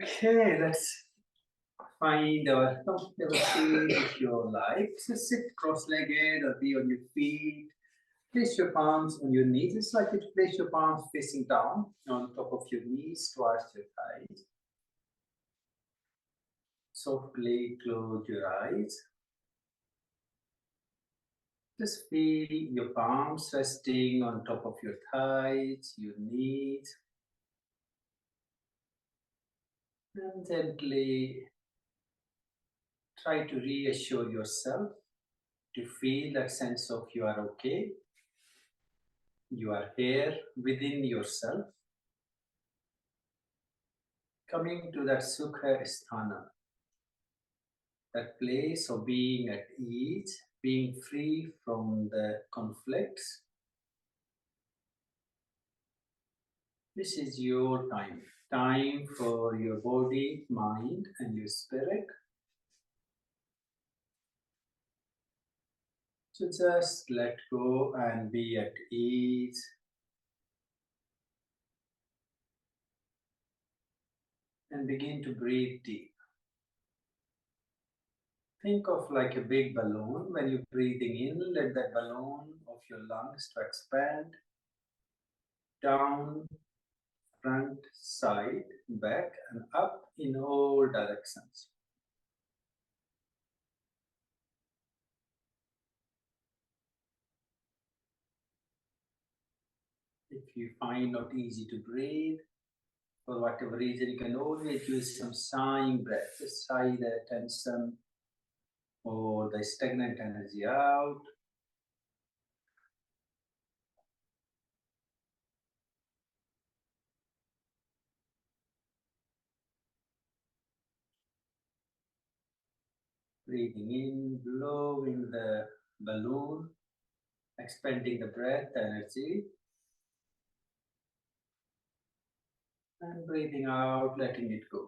Okay, let's find our comfortable seat if you like. So sit cross-legged or be on your feet. Place your palms on your knees. It's like you place your palms facing down on top of your knees towards your thighs. Softly close your eyes. Just feel your palms resting on top of your thighs, your knees. And gently try to reassure yourself to feel that sense of you are okay. You are here within yourself. Coming to that SHY.16, that place of being at ease, being free from the conflicts. This is your time for your body, mind, and your spirit. So just let go and be at ease. And begin to breathe deep. Think of like a big balloon. When you're breathing in, let that balloon of your lungs to expand down, front, side, back, and up in all directions. If you find not easy to breathe, for whatever reason, you can always use some sighing breath. Just sigh the tension or the stagnant energy out. Breathing in, blowing the balloon, expanding the breath energy. And breathing out, letting it go.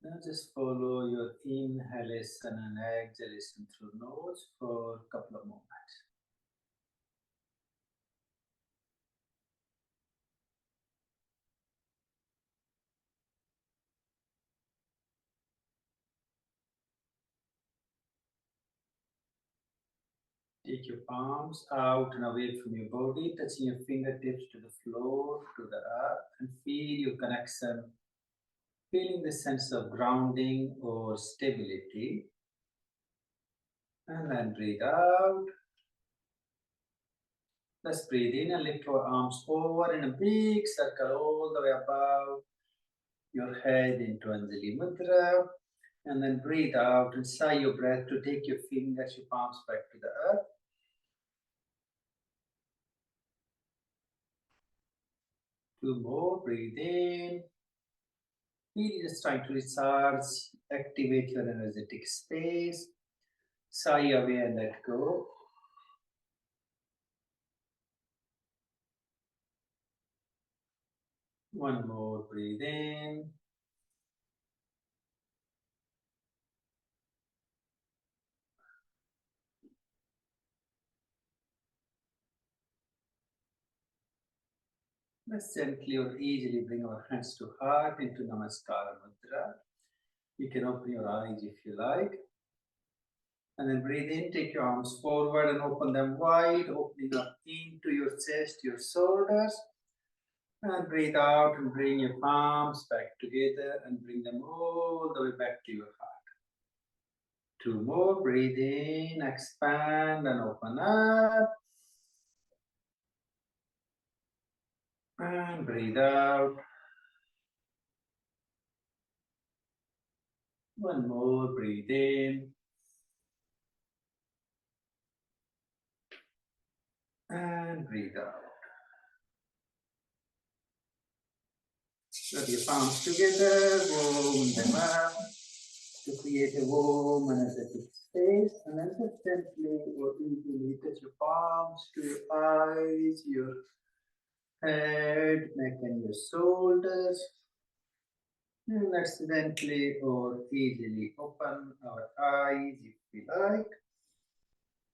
Now just follow your inhalation and exhalation through nose for a couple of moments. Take your palms out and away from your body, touching your fingertips to the floor, to the earth, and feel your connection, feeling the sense of grounding or stability. And then breathe out. Let's breathe in and lift your arms over in a big circle all the way above your head into Anjali Mudra. And then breathe out and sigh your breath to take your fingers, your palms back to the earth. Two more, breathe in. Feel just trying to recharge, activate your energetic space. Sigh away and let go. One more, breathe in. Let's gently or easily bring our hands to heart into Namaskara Mudra. You can open your eyes if you like. And then breathe in, take your arms forward and open them wide, opening up into your chest, your shoulders. And breathe out and bring your palms back together and bring them all the way back to your heart. 2 more. Breathe in, expand and open up. And breathe out. 1 more. Breathe in. And breathe out. Rub your palms together, warm them up to create a warm energetic space. And then just gently or easily touch your palms to your eyes, your head, neck, and your shoulders. And let's gently or easily open our eyes if we like.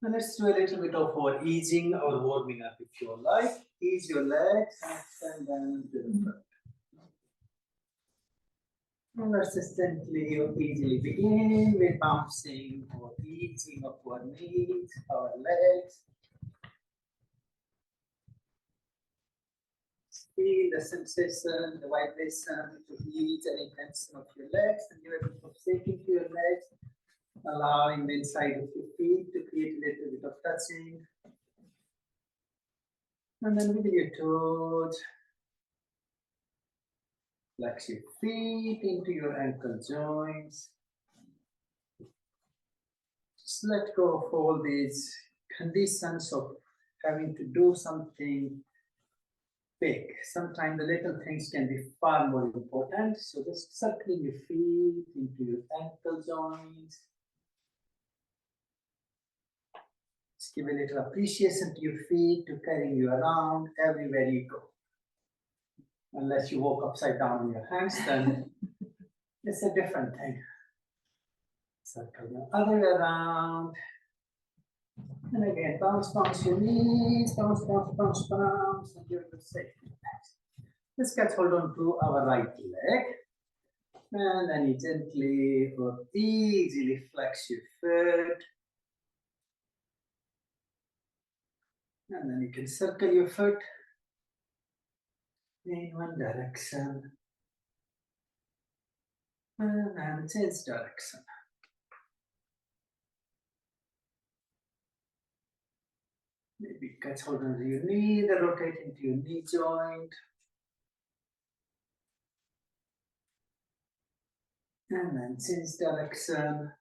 And let's do a little bit of our easing or warming up if you like. Ease your legs and extend them to the front. And let's just gently or easily begin with bouncing or easing of our knees, our legs. Feel the sensation, the vibration, the heat and tension of your legs, and give a bit of shaking to your legs, allowing the inside of your feet to create a little bit of touching. And then wiggle your toes. Flex your feet into your ankle joints. Just let go of all these conditions of having to do something big. Sometimes the little things can be far more important. So just circling your feet into your ankle joints. Just give a little appreciation to your feet to carrying you around everywhere you go. Unless you walk upside down on your hands, then it's a different thing. Circle the other way around. And again, bounce, bounce your knees, bounce, bounce, bounce, bounce, and you're safe. Let's get hold on to our right leg. And then you gently or easily flex your foot. And then you can circle your foot in one direction. And then change direction. Maybe catch hold on to your knee, then rotate into your knee joint. And then change direction.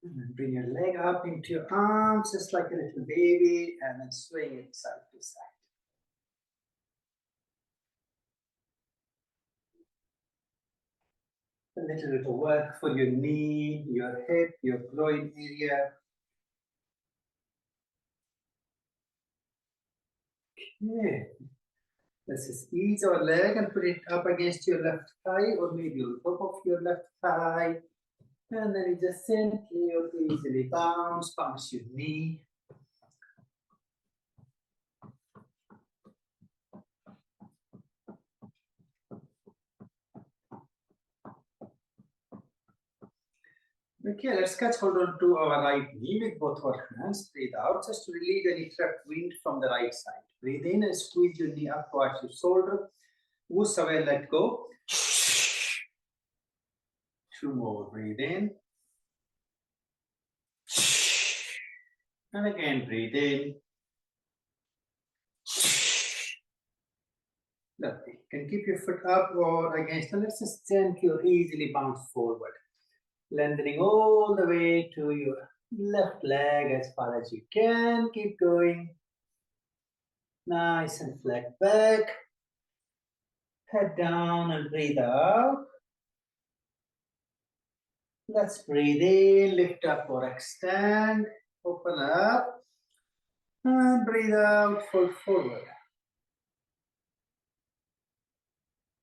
And then bring your leg up into your arms, just like a little baby, and then swing it side to side. A little bit of work for your knee, your hip, your groin area. Okay. Let's just ease our leg and put it up against your left thigh or maybe on top of your left thigh. And then you just gently or easily bounce your knee. Okay, let's catch hold on to our right knee with both our hands. Breathe out just to relieve any trapped wind from the right side. Breathe in and squeeze your knee up towards your shoulder. Whoosh away, let go. 2 more, breathe in. And again, breathe in. Lovely. You can keep your foot up or against, and let's just gently or easily bounce forward. Lengthening all the way to your left leg as far as you can. Keep going. Nice and flat back. Head down and breathe out. Let's breathe in, lift up or extend. Open up. And breathe out, fold forward.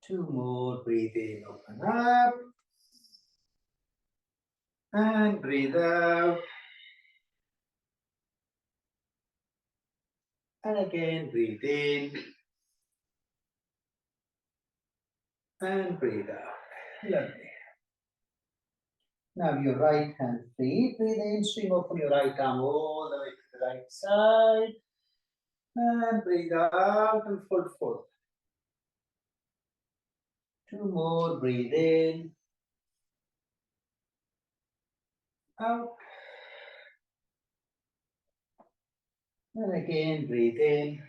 2 more, breathe in, open up. And breathe out. And again, breathe in. And breathe out. Lovely. Now your right hand free. Breathe in, swing open your right arm all the way to the right side. And breathe out and fold forward. Two more, breathe in. Out. And again, breathe in.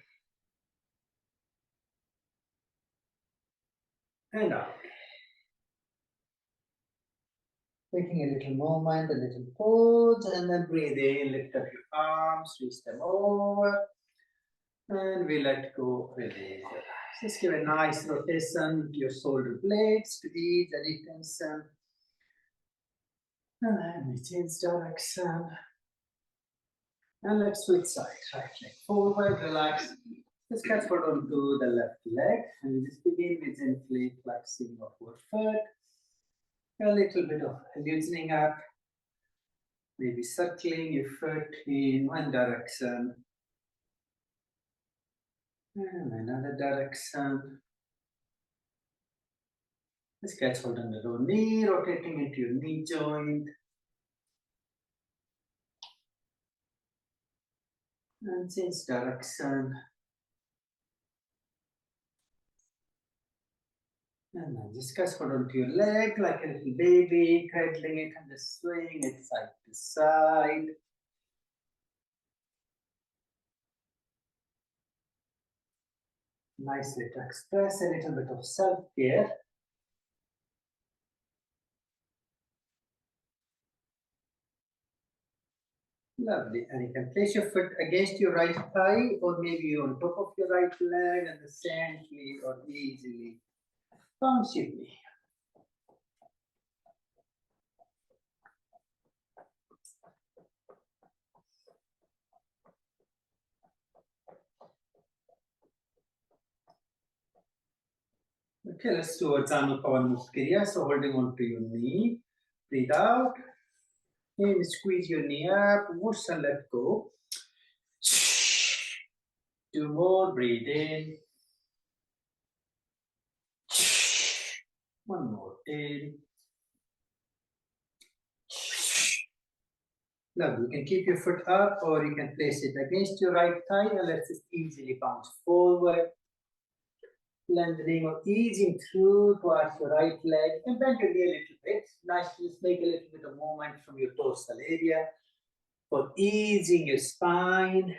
And out. Taking a little moment, a little pause, and then breathe in, lift up your arms, reach them over, and we let go, release. Just give a nice rotation to your shoulder blades to ease any tension. And then we change direction. And let's switch sides, right leg forward, relax. Just catch hold onto the left leg, and we just begin with gently flexing of our foot. A little bit of loosening up, maybe circling your foot in one direction and another direction. Just catch hold on the lower knee, rotating into your knee joint. And change direction. And then just catch hold onto your leg like a little baby, cradling it and just swing it side to side. Nicely to express a little bit of self-care. Lovely. And you can place your foot against your right thigh or maybe on top of your right leg and gently or easily bounce your knee. Okay, let's do a Prana Kriyas. So holding on to your knee, breathe out, and squeeze your knee up, whoosh and let go. Two more, breathe in. One more, in. Lovely. You can keep your foot up or you can place it against your right thigh and let it easily bounce forward. Lengthening or easing through towards your right leg and bend your knee a little bit. Nice, just make a little bit of movement from your dorsal area for easing your spine.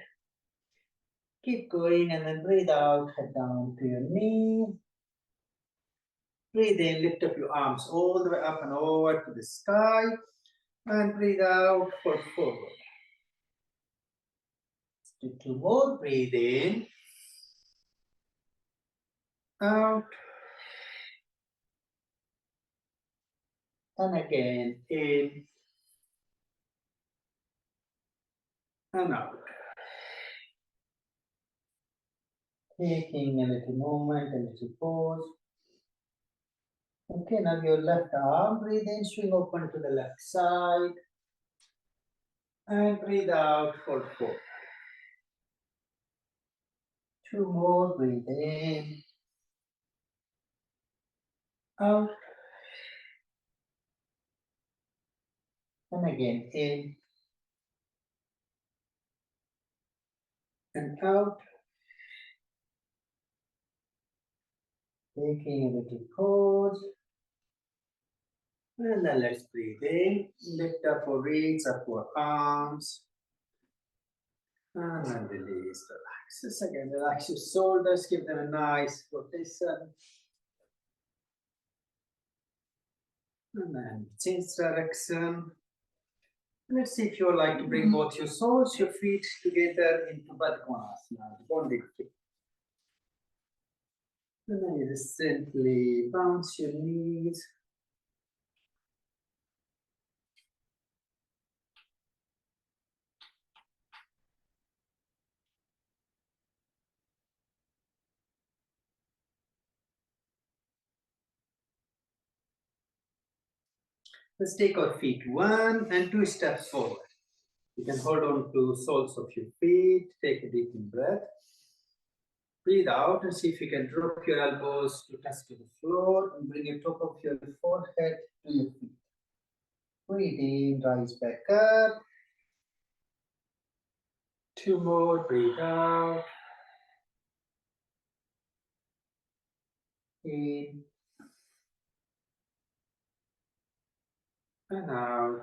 Keep going and then breathe out, head down to your knee. Breathe in, lift up your arms all the way up and over to the sky. And breathe out, fold forward. Do two more, breathe in. Out. And again, in. And out. Taking a little moment, a little pause. Okay, now your left arm, breathe in, swing open to the left side. And breathe out, fold forward. Two more, breathe in. Out. And again, in. And out. Taking a little pause. And then let's breathe in. Lift up or reach up our arms. And then release, relax. Just again, relax your shoulders, give them a nice rotation. And then change direction. Let's see if you would like to bring both your soles, your feet together into Baddha Konasana, the bonding feet. And then you just simply bounce your knees. Let's take our feet 1 and 2 steps forward. You can hold on to soles of your feet, take a deep breath. Breathe out and see if you can drop your elbows to touch to the floor and bring your top of your forehead to your feet. Breathe in, rise back up. 2 more, breathe out. In. and out.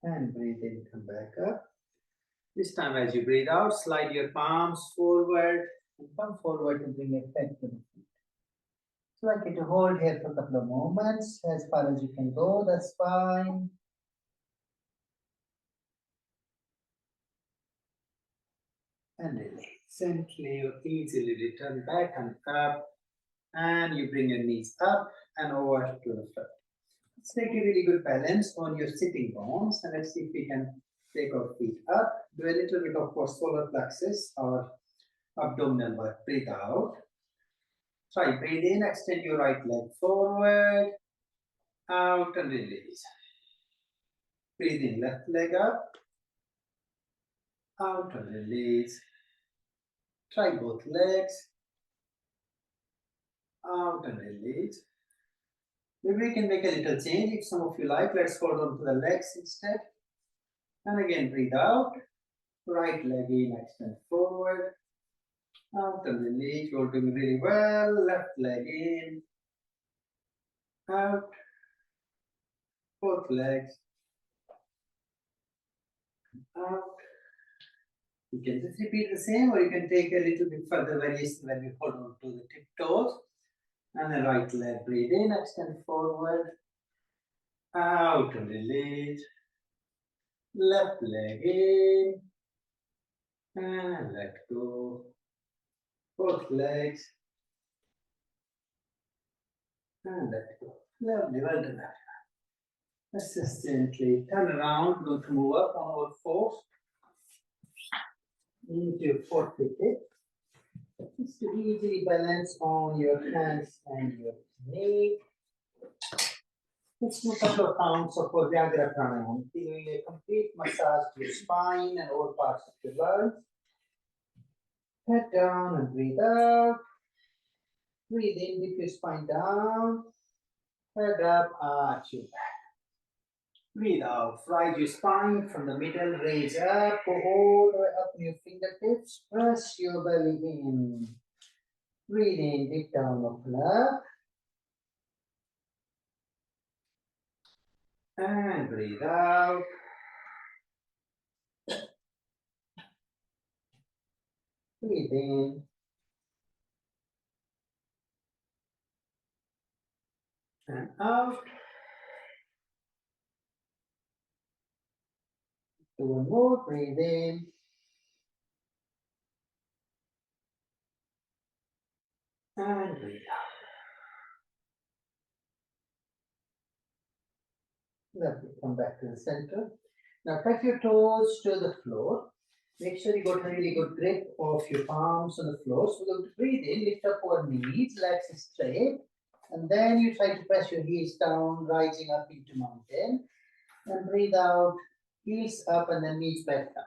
And breathe in, come back up. This time as you breathe out, slide your palms forward and come forward to bring your head to the feet. So I'd like you to hold here for a couple of moments, as far as you can go, that's fine. And release. Gently or easily return back and up. And you bring your knees up and over to the front. Let's take a really good balance on your sitting bones. And let's see if we can take our feet up. Do a little bit of solar plexus or abdominal work. Breathe out. Try, breathe in, extend your right leg forward. Out and release. Breathe in, left leg up. Out and release. Try both legs. Out and release. Maybe we can make a little change if some of you like. Let's hold on to the legs instead. And again, breathe out. Right leg in, extend forward. Out and release. You're doing really well. Left leg in. Out. Both legs. Out. You can just repeat the same, or you can take a little bit further variation when we hold on to the tiptoes. And the right leg, breathe in, extend forward. Out and release. Left leg in. And let go. Both legs. And let go. Lovely, well done. Let's just gently turn around, going to move up on all fours. Into your forward hip. Just to easily balance on your hands and your knee. Let's do a couple of counts of Vyagra Pranayama, giving a complete massage to your spine and all parts of your lungs. Head down and breathe out. Breathe in, dip your spine down. Head up, arch your back. Breathe out, ride your spine from the middle, raise up, go all the way up in your fingertips. Press your belly in. Breathe in, dip down, open up. And breathe out. Breathe in. And out. Do one more, breathe in. And breathe out. Lovely, come back to the center. Now tuck your toes to the floor. Make sure you got a really good grip of your palms on the floor. So we're going to breathe in, lift up our knees, legs straight. And then you try to press your heels down, rising up into mountain. And breathe out, heels up and then knees back down.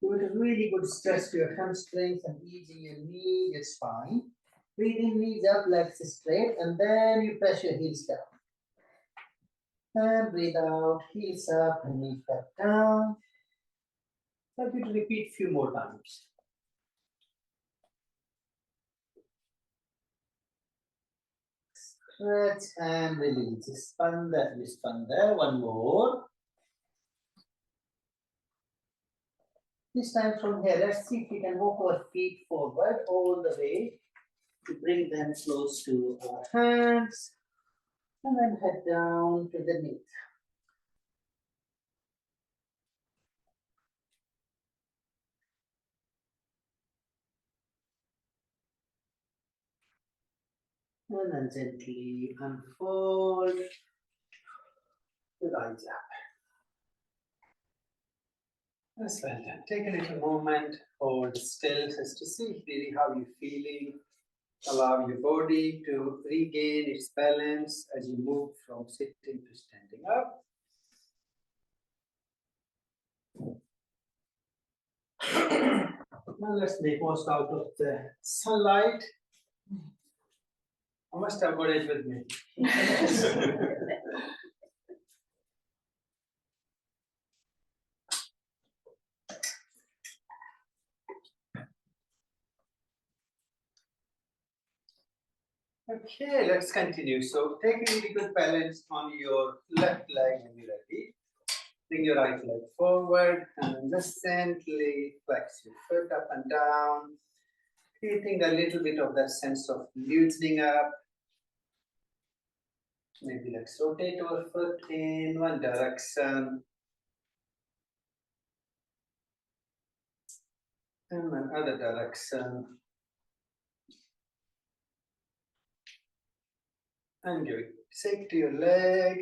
Give it a really good stretch to your hamstrings and easing your knee, your spine. Breathe in, knees up, legs straight, and then you press your heels down. And breathe out, heels up and knees back down. I'd like you to repeat a few more times. Stretch and release. Expand there. One more. This time from here, let's see if we can walk our feet forward all the way to bring them close to our hands. And then head down to the knees. And then gently unfold the right up. That's well done. Take a little moment, hold still just to see really how you're feeling. Allow your body to regain its balance as you move from sitting to standing up. Now let's make most out of the sunlight. I must have got it with me. Okay, let's continue. So take a really good balance on your left leg when you're ready. Bring your right leg forward and then just gently flex your foot up and down, creating a little bit of that sense of loosening up. Maybe let's rotate our foot in one direction and then other direction. And give it shake to your leg.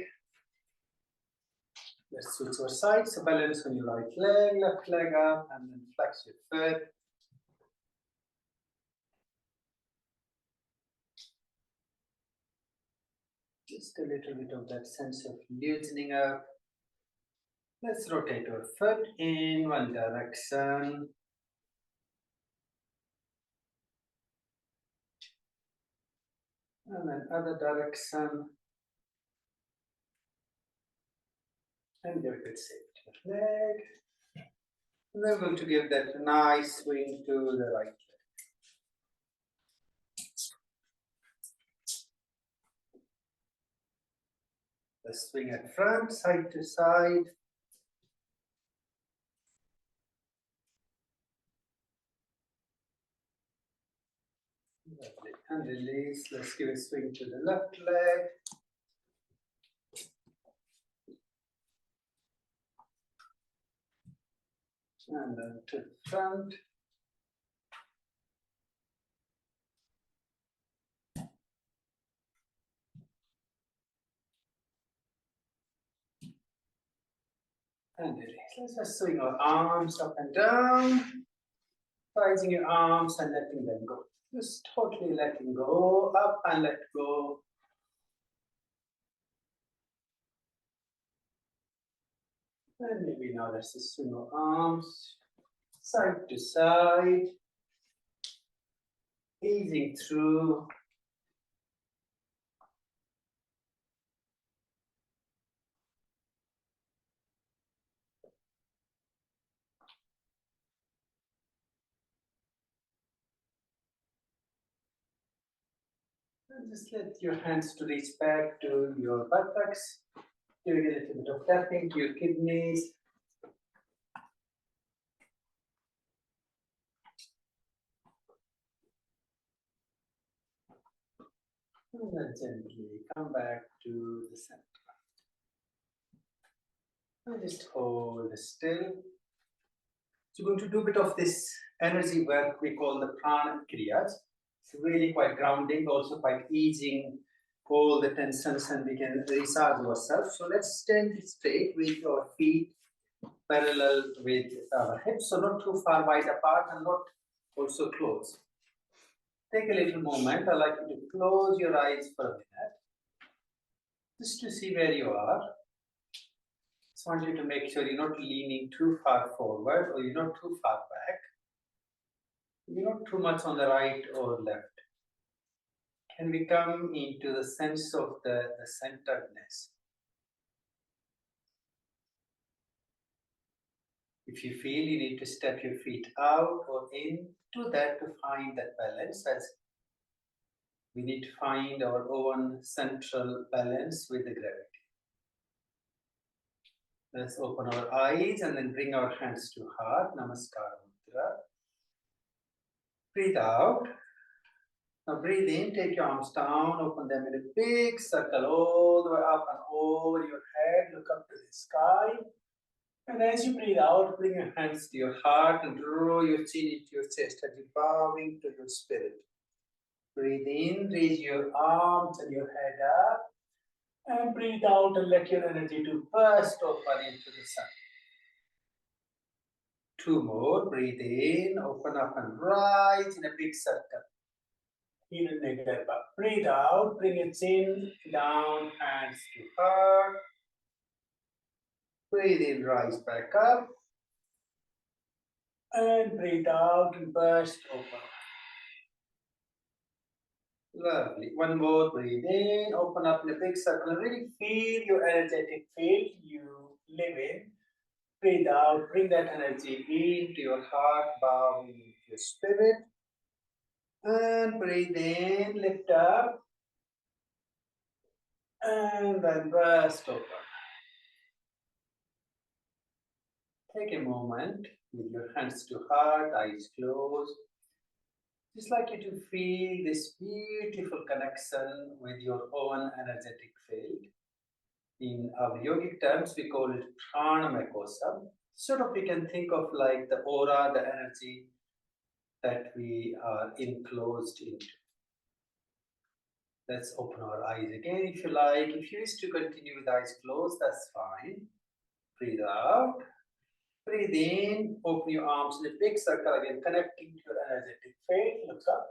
Let's switch our sides. So balance on your right leg, left leg up, and then flex your foot. Just a little bit of that sense of loosening up. Let's rotate our foot in one direction. And then other direction. And give it a shake to your leg. And then we're going to give that a nice swing to the right leg. The swing at front, side to side. Lovely. And release. Let's give a swing to the left leg. And then to the front. And release. Let's just swing our arms up and down. Rising your arms and letting them go. Just totally letting go, up and let go. And maybe now let's just swing our arms side to side, easing through. And just let your hands to reach back to your buttocks, doing a little bit of tapping to your kidneys. And then gently come back to the center. And just hold still. So we're going to do a bit of this energy work we call the Prana Kriyas. It's really quite grounding, also quite easing all the tensions, and we can recharge ourselves. So let's stand straight with our feet parallel with our hips, so not too far wide apart and not also close. Take a little moment. I'd like you to close your eyes for a minute, just to see where you are. Just want you to make sure you're not leaning too far forward or you're not too far back. You're not too much on the right or left. Can we come into the sense of the centeredness? If you feel you need to step your feet out or in, do that to find that balance, as we need to find our own central balance with the gravity. Let's open our eyes and then bring our hands to heart, Namaskar Mudra. Breathe out. Now breathe in, take your arms down, open them in a big circle all the way up and over your head, look up to the sky. And as you breathe out, bring your hands to your heart and draw your chin into your chest as you're bowing to your spirit. Breathe in, raise your arms and your head up. And breathe out and let your energy to burst open into the sun. Two more. Breathe in, open up and rise in a big circle. Breathe out, bring your chin down, hands to heart. Breathe in, rise back up. And breathe out and burst open. Lovely. One more. Breathe in, open up in a big circle and really feel your energetic field you live in. Breathe out, bring that energy into your heart, bowing into your spirit. And breathe in, lift up. And then burst open. Take a moment with your hands to heart, eyes closed. Just like you to feel this beautiful connection with your own energetic field. In our yogic terms, we call it Prana Kriyas. Sort of we can think of like the aura, the energy that we are enclosed into. Let's open our eyes again if you like. If you wish to continue with eyes closed, that's fine. Breathe out. Breathe in. Open your arms in a big circle again, connecting to your energetic field. Look up.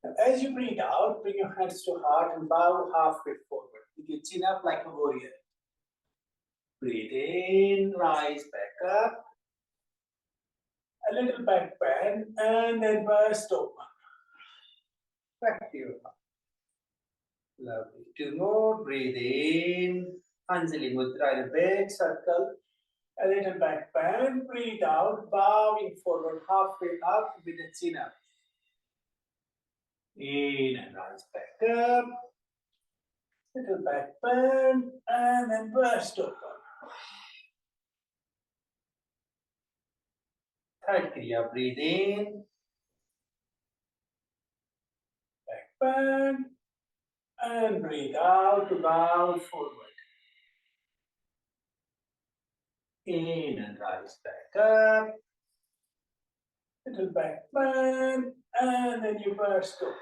Now, as you breathe out, bring your hands to heart and bow halfway forward. With your chin up like a warrior. Breathe in, rise back up. A little back bend and then burst open. Back to your heart. Lovely. Two more. Breathe in. Anjali Mudra in a big circle. A little back bend. Breathe out. Bowing forward halfway up with the chin up. In and rise back up. Little back bend and then burst open. Third Kriya. Breathe in. Back bend. And breathe out to bow forward. In and rise back up. Little back bend, and then you burst open.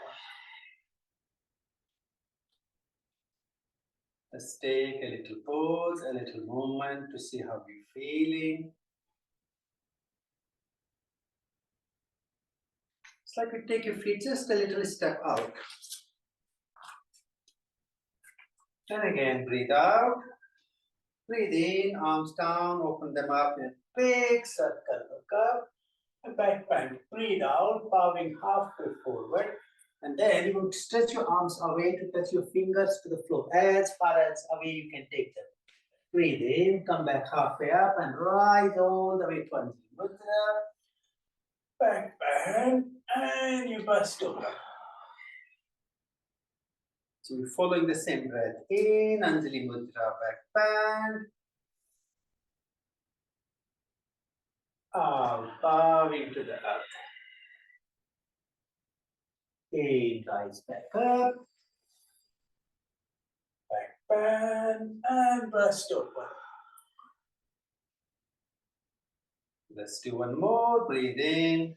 Let's take a little pause, a little moment to see how you're feeling. It's like you take your feet just a little step out. And again, breathe out. Breathe in, arms down, open them up in a big circle. Look up. And back bend. Breathe out, bowing halfway forward. And then you will stretch your arms away to touch your fingers to the floor. As far as away you can take them. Breathe in, come back halfway up and rise all the way to Anjali Mudra. Back bend, and you burst open. So we're following the same breath. In, Anjali Mudra, back bend. Out, bowing to the earth. In, rise back up. Back bend, and burst open. Let's do one more. Breathe in.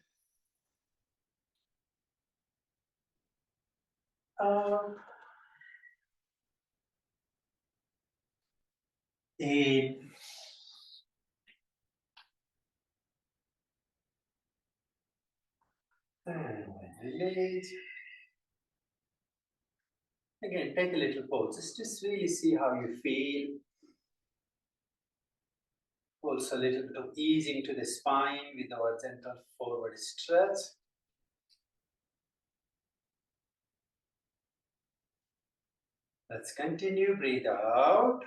Out. In. And release. Again, take a little pause. Just really see how you feel. Also a little bit of easing to the spine with our gentle forward stretch. Let's continue. Breathe out.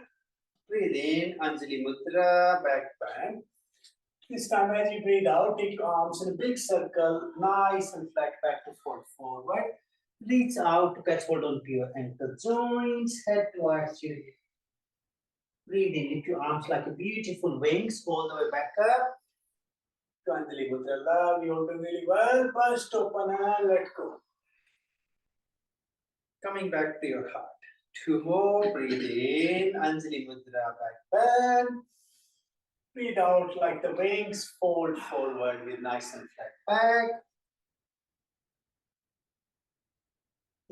Breathe in. Anjali Mudra, back bend. This time as you breathe out, take your arms in a big circle, nice and flat back to fold forward. Reach out to catch hold onto your ankle joints, head towards you. Breathe in, lift your arms like a beautiful wings all the way back up. To Anjali Mudra, love, you hold it really well. Burst open and let go. Coming back to your heart. Two more, breathe in, Anjali Mudra, back bend. Breathe out like the wings, fold forward with nice and flat back.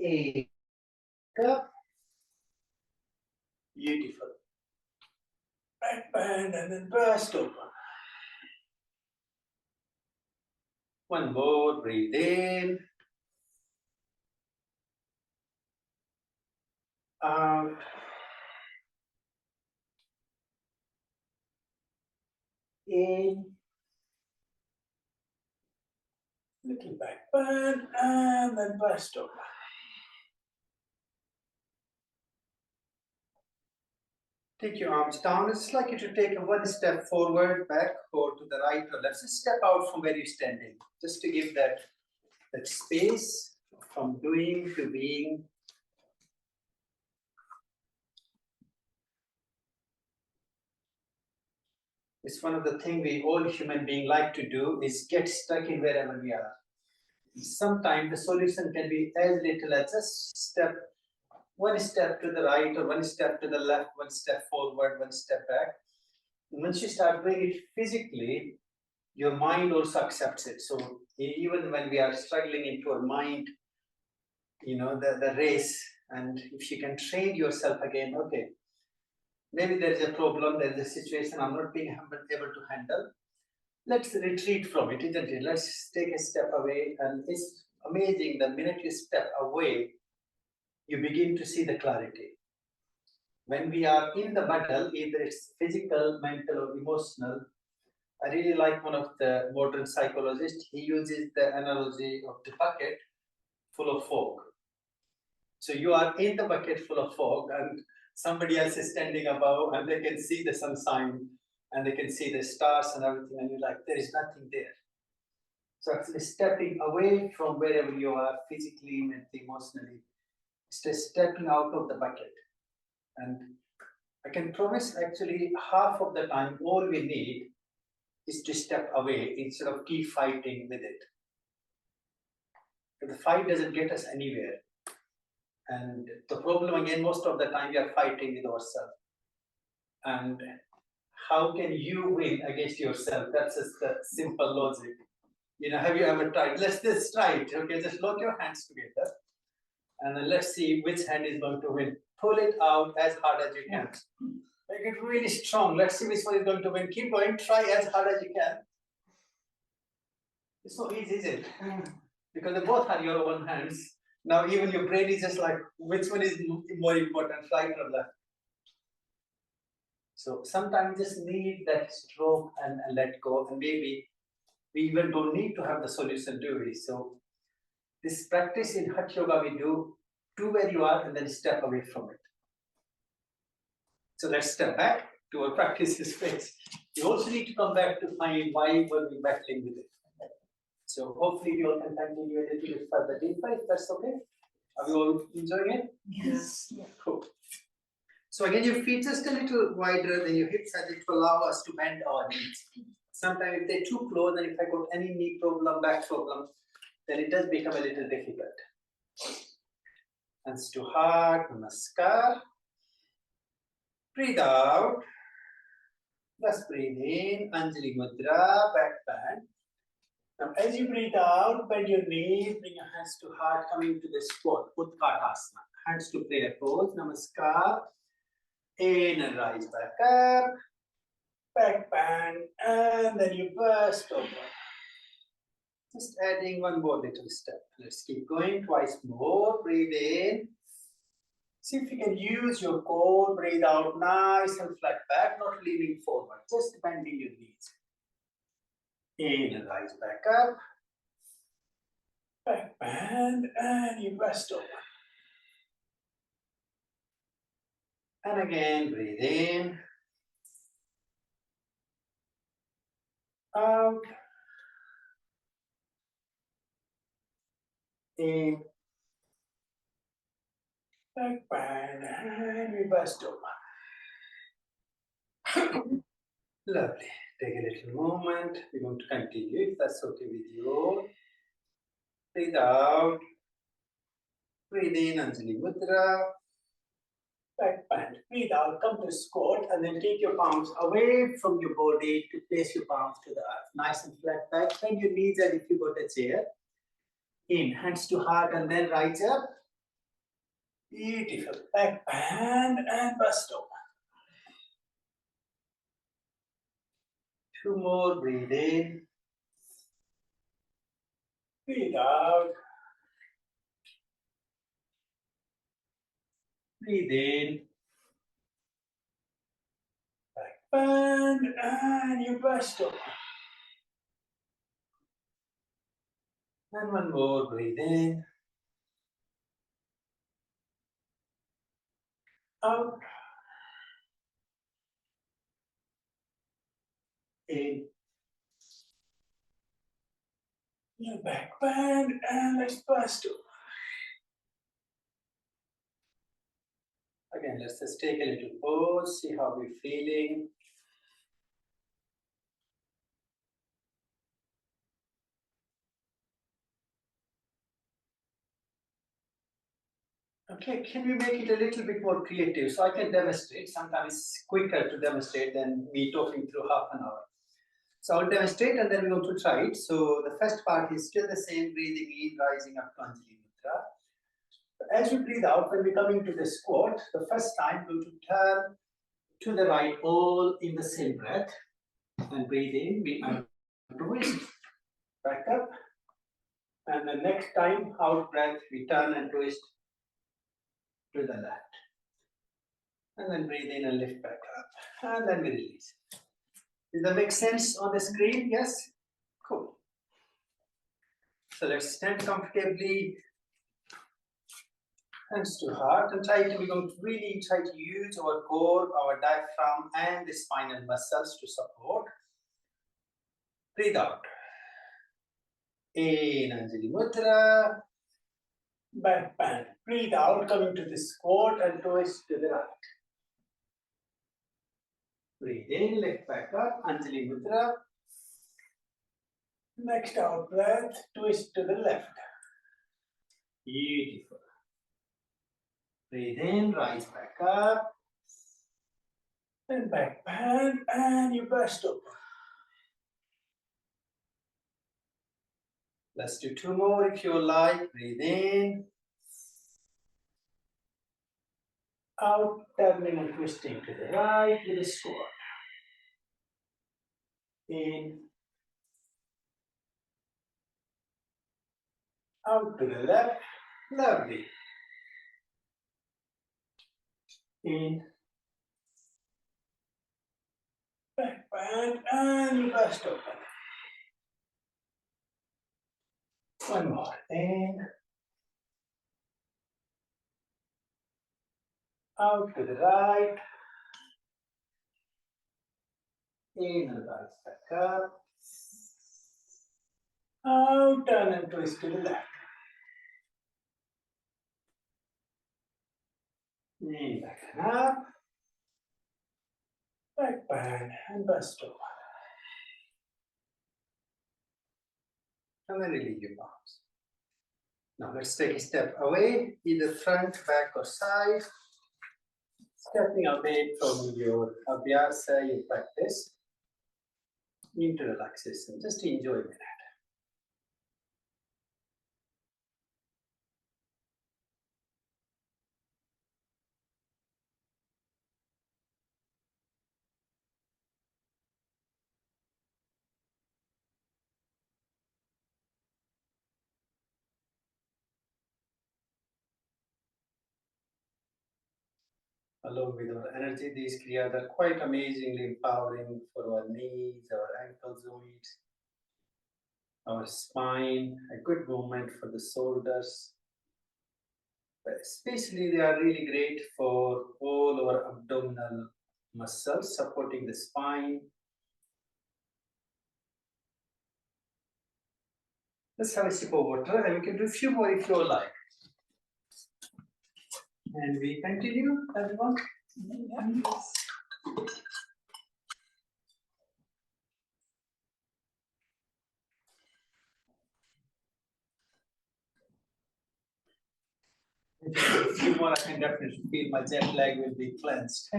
Take up. Beautiful. Back bend and then burst open. One more, breathe in. Out. In. Little back bend and then burst open. Take your arms down. It's like you to take one step forward, back, or to the right or left. Just step out from where you're standing, just to give that space from doing to being. It's one of the things we all human beings like to do is get stuck in wherever we are. Sometimes the solution can be as little as just one step to the right or one step to the left, one step forward, one step back. And once you start doing it physically, your mind also accepts it. So even when we are struggling into our mind, the race, and if you can train yourself again, okay, maybe there is a problem, there is a situation I'm not being able to handle. Let's retreat from it, isn't it? Let's take a step away. And it's amazing, the minute you step away, you begin to see the clarity. When we are in the battle, either it's physical, mental, or emotional, I really like one of the modern psychologists. He uses the analogy of the bucket full of fog. So you are in the bucket full of fog, and somebody else is standing above, and they can see the sunshine, and they can see the stars and everything, and you're like, there is nothing there. So actually stepping away from wherever you are physically, mentally, emotionally, just stepping out of the bucket. And I can promise actually half of the time, all we need is to step away instead of keep fighting with it. But the fight doesn't get us anywhere. And the problem again, most of the time we are fighting with ourselves. And how can you win against yourself? That's just the simple logic. Have you ever tried? Let's try it. Okay, just lock your hands together. And then let's see which hand is going to win. Pull it out as hard as you can. Make it really strong. Let's see which one is going to win. Keep going. Try as hard as you can. It's so easy, is it? Because they both are your own hands. Now even your brain is just like, which one is more important, right or left? So sometimes you just need that stroke and let go. And maybe we even don't need to have the solution, do we? So this practice in Hatha Yoga we do where you are and then step away from it. So let's step back to our practices phase. You also need to come back to find why were we battling with it. So hopefully you all can continue a little bit further deeper, if that's okay. Are we all enjoying it? Yes. Yeah. Cool. So again, your feet just a little wider than your hips as it will allow us to bend our knees. Sometimes if they're too close and if I got any knee problem, back problem, then it does become a little difficult. Hands to heart, namaskar. Breathe out. Just breathe in, Anjali Mudra, back bend. Now as you breathe out, bend your knees, bring your hands to heart, coming to the squat, Utkatasana. Hands to prayer pose, namaskar. In and rise back up. Back bend, and then you burst over. Just adding one more little step. Let's keep going, twice more. Breathe in. See if you can use your core. Breathe out, nice and flat back, not leaning forward, just bending your knees. In and rise back up. Back bend, and you burst over. And again, breathe in. Out. In. Back bend, and we burst over. Lovely. Take a little moment. We're going to continue if that's okay with you. Breathe out. Breathe in, Anjali Mudra. Back bend. Breathe out. Come to squat and then take your palms away from your body to place your palms to the earth. Nice and flat back. Bend your knees as if you got a chair. In. Hands to heart and then rise up. Beautiful. Back bend and bust over. Two more. Breathe in. Breathe out. Breathe in. Back bend and you bust over. And one more. Breathe in. Out. In. Your back bend and let's bust over. Again, let's just take a little pause, see how we're feeling. Okay, can we make it a little bit more creative so I can demonstrate? Sometimes it's quicker to demonstrate than me talking through half an hour. So I'll demonstrate and then we're going to try it. So the first part is still the same, breathing in, rising up to Anjali Mudra. As you breathe out, when we're coming to the squat, the first time we're going to turn to the right all in the same breath and breathe in, we twist, back up. And the next time, out breath, we turn and twist to the left. And then breathe in and lift back up. And then we release. Does that make sense on the screen? Yes? Cool. So let's stand comfortably, hands to heart, and we're going to really try to use our core, our diaphragm, and the spinal muscles to support. Breathe out. In Anjali Mudra. Back bend. Breathe out, coming to the squat and twist to the right. Breathe in, lift back up, Anjali Mudra. Next out breath, twist to the left. Beautiful. Breathe in, rise back up. And back bend, and you burst open. Let's do two more if you like. Breathe in. Out, turning and twisting to the right with a squat. In. Out to the left. Lovely. In. Back bend, and you burst open. One more. In. Out to the right. In and rise back up. Out, turn and twist to the left. In, back and up. Back bend and burst over. And then release your palms. Now let's take a step away, either front, back or side. Stepping away from your abhyasa, your practice, into relaxation. Just enjoy a minute. Along with our energy, these kriyas are quite amazingly empowering for our knees, our ankle joints, our spine, a good movement for the shoulders. But especially they are really great for all our abdominal muscles, supporting the spine. Let's have a sip of water and we can do a few more if you like. And we continue, everyone? Yes. A few more, I can definitely feel my jet lag will be cleansed. They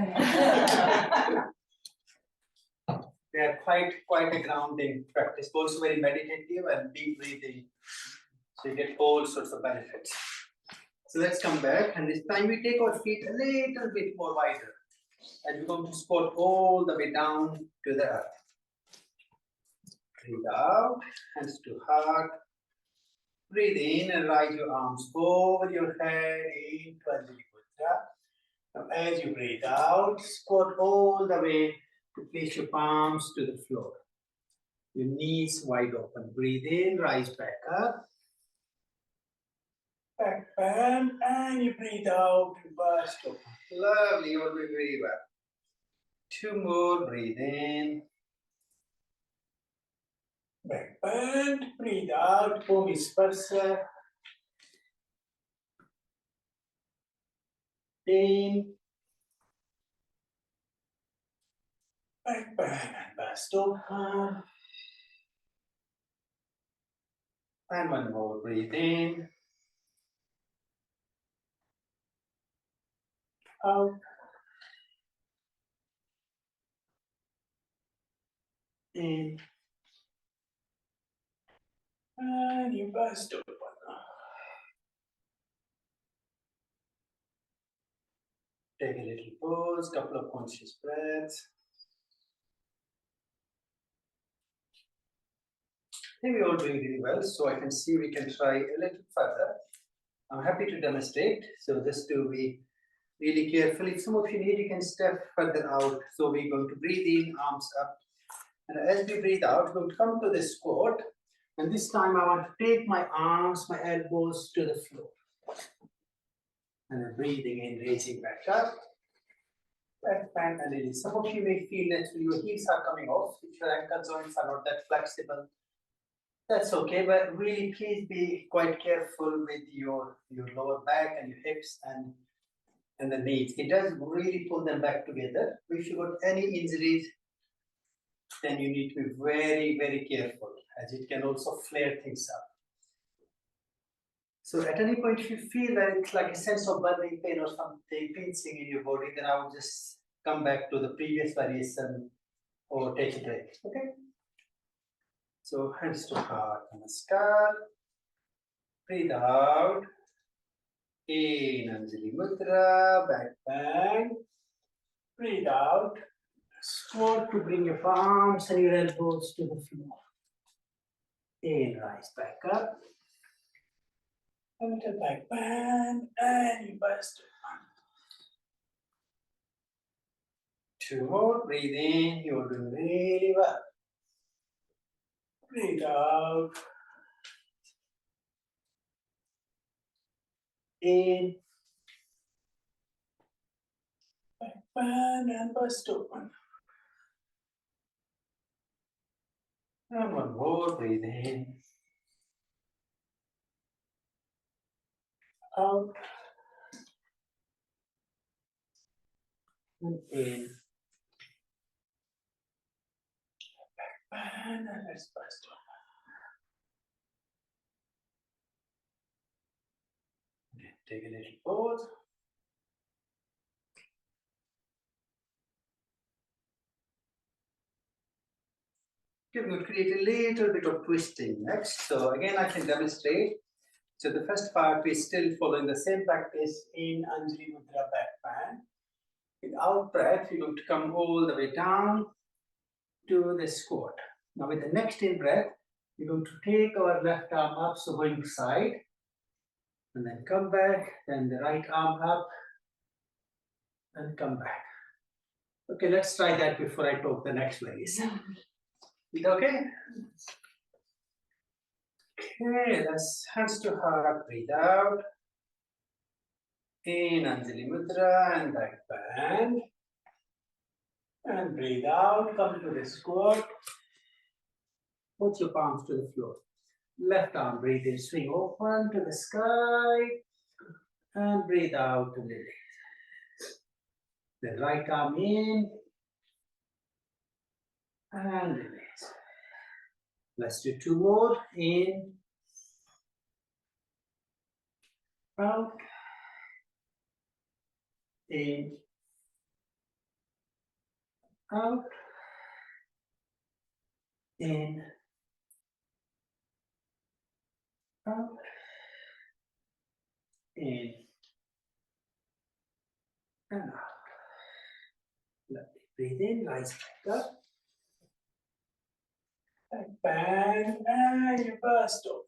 are quite a grounding practice, also very meditative and deep breathing. So you get all sorts of benefits. So let's come back, and this time we take our feet a little bit more wider. And we're going to squat all the way down to the earth. Breathe out, hands to heart. Breathe in and rise your arms over your head into Anjali Mudra. Now as you breathe out, squat all the way to place your palms to the floor. Your knees wide open. Breathe in, rise back up. Back bend, and you breathe out, burst open. Lovely, you're doing very well. Two more, breathe in. Back bend, breathe out, Bhumi Sparsa. In. Back bend and burst open. And one more, breathe in. out, in, and you burst open. Take a little pause, couple of conscious breaths. I think we're all doing really well, so I can see we can try a little further. I'm happy to demonstrate, so just to be really careful. If some of you need, you can step further out. So we're going to breathe in, arms up. And as we breathe out, we're going to come to the squat. And this time I want to take my arms, my elbows to the floor. And then breathing in, raising back up. Back bend and release. Some of you may feel that your heels are coming off. If your ankle joints are not that flexible, that's okay. But really, please be quite careful with your lower back and your hips and the knees. It does really pull them back together. If you got any injuries, then you need to be very, very careful, as it can also flare things up. So at any point, if you feel that it's like a sense of burning pain or something pinching in your body, then I would just come back to the previous variation or take a break. Okay? So hands to heart, namaskar. Breathe out. In Anjali Mudra, back bend. Breathe out. Squat to bring your palms and your elbows to the floor. In, rise back up. A little back bend and you burst. Two more. Breathe in. You're doing really well. Breathe out. In. Back bend and burst open. And one more. Breathe in. Out. And in. And let's burst open. Take a little pause. Okay, we'll create a little bit of twisting next. So again, I can demonstrate. So the first part, we're still following the same practice in Anjali Mudra back bend. With out breath, we're going to come all the way down to the squat. Now with the next in breath, we're going to take our left arm up, so going side, and then come back, then the right arm up, and come back. Okay, let's try that before I talk the next variation. Is it okay? Okay, let's hands to heart, breathe out. In Anjali Mudra and back bend. And breathe out, come to the squat. Put your palms to the floor. Left arm, breathe in, swing open to the sky. And breathe out to release. The right arm in. And release. Let's do two more. In. Out. In. Out. In. Out. In. And out. Lovely. Breathe in, rise back up. Back bend, and you burst open.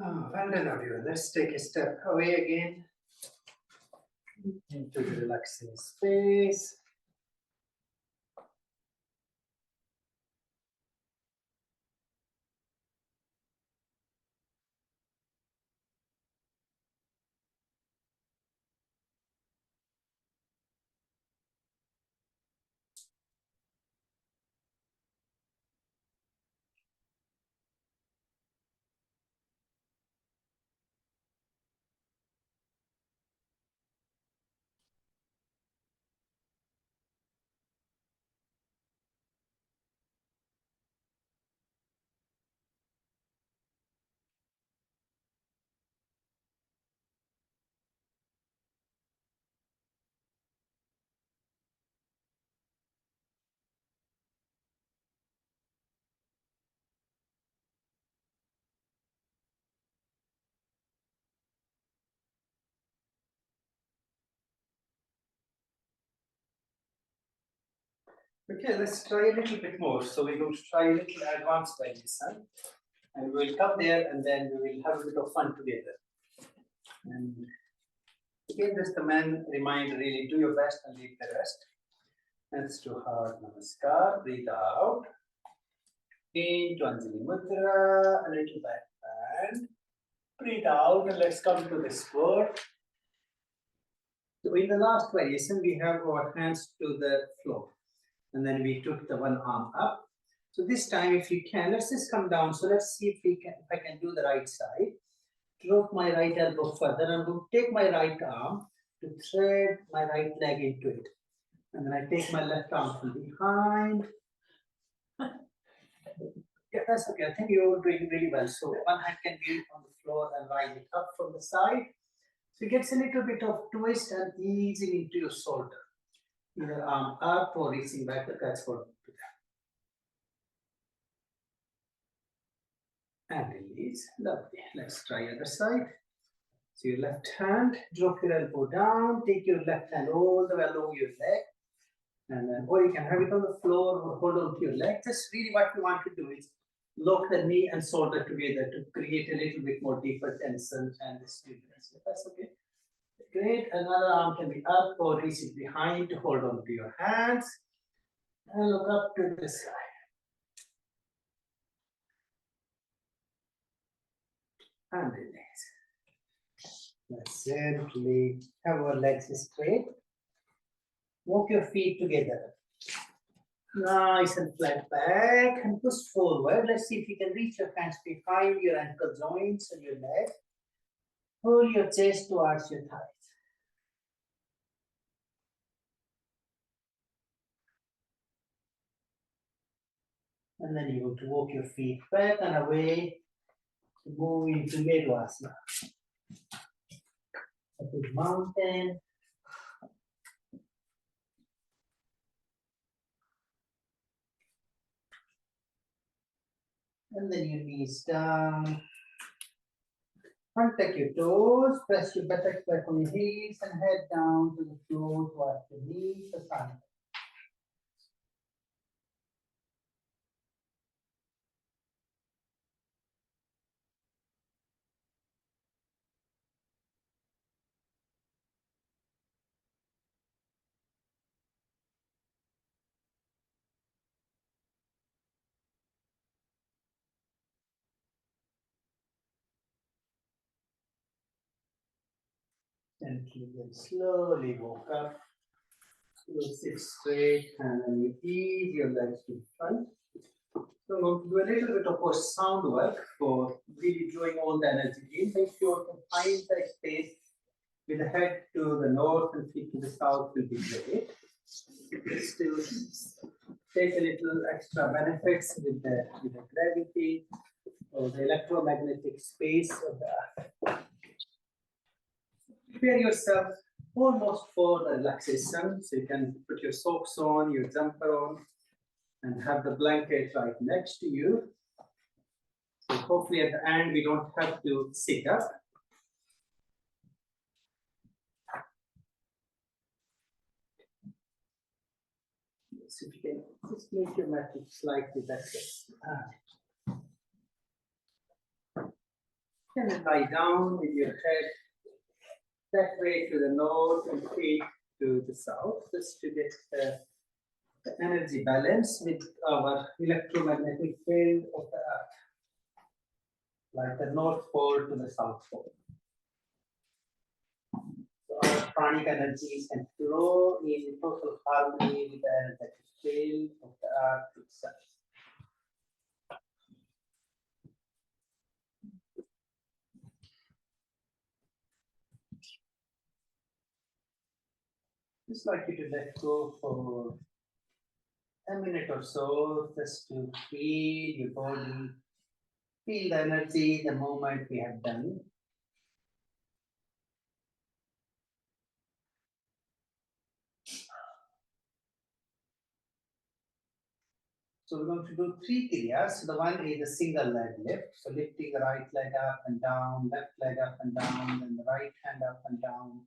Oh, well done, everyone. Let's take a step away again into the relaxing space. Okay, let's try a little bit more. So we're going to try a little advanced variation. And we'll come there and then we will have a bit of fun together. And again, just the man remind, really do your best and leave the rest. Hands to heart, namaskar. Breathe out. Into Anjali Mudra, a little back bend. Breathe out and let's come to this word. So in the last variation, we have our hands to the floor. And then we took the one arm up. So this time, if you can, let's just come down. So let's see if I can do the right side. Drop my right elbow further. I'm going to take my right arm to thread my right leg into it. And then I take my left arm from behind. Yeah, that's okay. I think you're doing really well. So one hand can be on the floor and rise it up from the side. So it gets a little bit of twist and easing into your shoulder. Either arm up or reaching back. That's what we do. And release. Lovely. Let's try other side. So your left hand, drop your elbow down, take your left hand all the way along your leg. And then, or you can have it on the floor or hold on to your leg. Just really what you want to do is lock the knee and shoulder together to create a little bit more deeper tension and stability. So that's okay. Great. Another arm can be up or reach it behind to hold on to your hands. And look up to the side. And release. Let's gently have our legs straight. Walk your feet together. Nice and flat back and push forward. Let's see if you can reach your hands behind your ankle joints and your leg. Pull your chest towards your thighs. And then you're going to walk your feet back and away to move into Medvasana. A big mountain. And then your knees down. Contact your toes, press your buttocks back on your heels and head down to the floor towards your knees. Gently and slowly walk up. You'll sit straight and then you ease your legs to the front. So we'll do a little bit of our sound work for really drawing all the energy in. Make sure you can find the space with the head to the north and feet to the south will be great. Still take a little extra benefits with the gravity or the electromagnetic space of the earth. Prepare yourself almost for the relaxation. So you can put your socks on, your jumper on, and have the blanket right next to you. So hopefully at the end we don't have to sit up. So if you can just make your mat slightly better. And then lie down with your head that way to the north and feet to the south, just to get the energy balance with our electromagnetic field of the earth, like the north pole to the south pole. So our pranic energies can flow in total harmony with the energetic field of the earth itself. Just like you to let go for a minute or so, just to feel your body, feel the energy, the movement we have done. So we're going to do 3 kriyas. So the one is a single leg lift. So lifting the right leg up and down, left leg up and down, then the right hand up and down,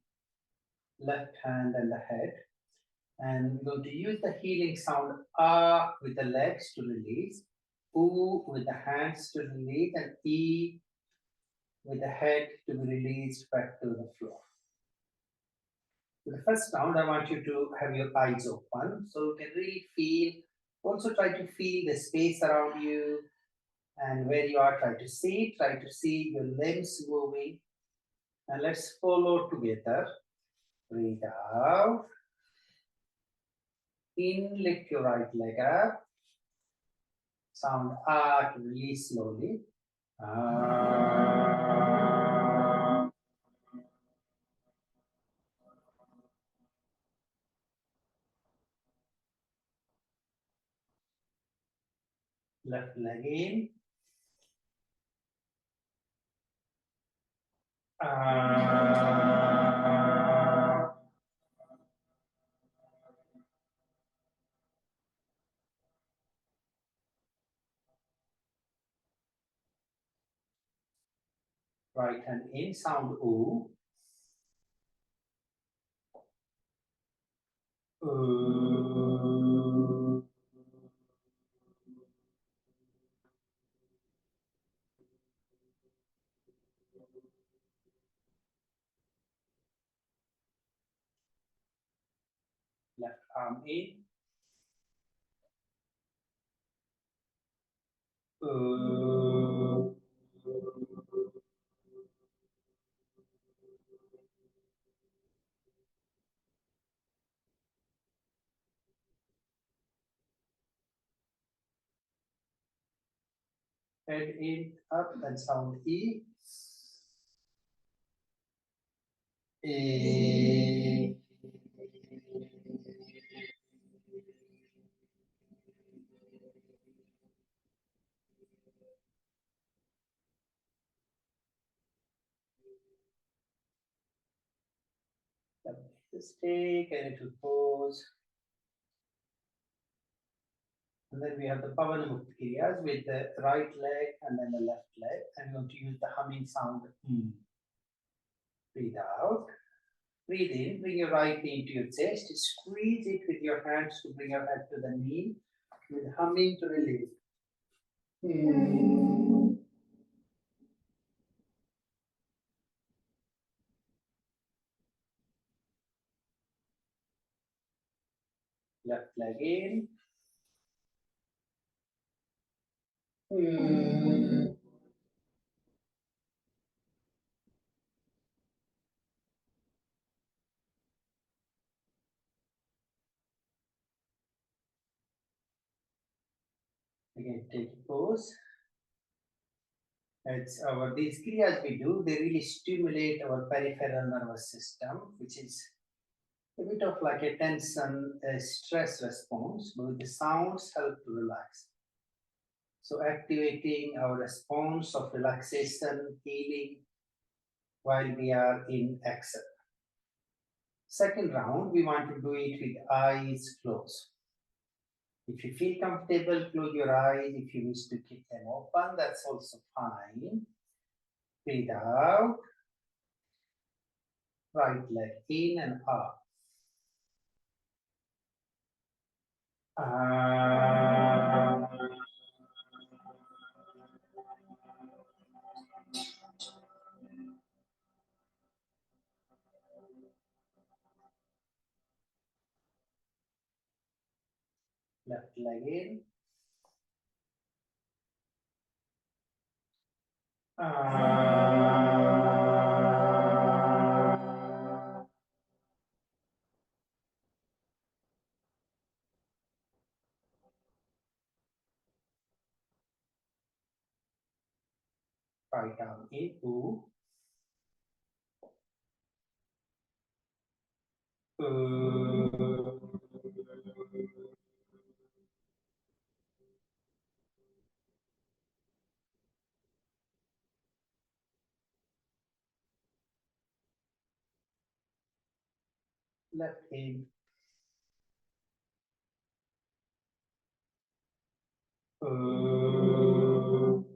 left hand and the head. And we're going to use the healing sound ah with the legs to release, oo with the hands to release, and e with the head to be released back to the floor. For the first round, I want you to have your eyes open so you can really feel, also try to feel the space around you and where you are. Try to see your limbs moving, and let's follow together. Breathe out. In, lift your right leg up. Sound ah to release slowly. Ah. Left leg in. Ah. Right hand in, sound oo. Ooh. Left arm in. Ooh. Head in, up, and sound E. E. Just take a little pause. And then we have the Prana Kriyas with the right leg and then the left leg. I'm going to use the humming sound. Breathe out. Breathe in. Bring your right knee into your chest. Squeeze it with your hands to bring your head to the knee. With humming to release. Left leg in. Again, take a pause. It's these kriyas we do, they really stimulate our peripheral nervous system, which is a bit of like a tension, a stress response, but the sounds help to relax. So activating our response of relaxation, healing while we are in exhale. Second round, we want to do it with eyes closed. If you feel comfortable, close your eyes. If you wish to keep them open, that's also fine. Breathe out. Right leg in and up. Left leg in. Right arm in. Ooh. Ooh. Left in. Ooh.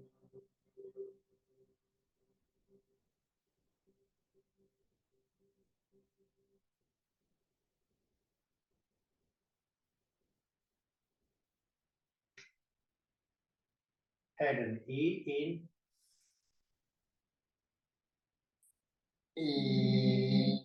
Add an E in. E.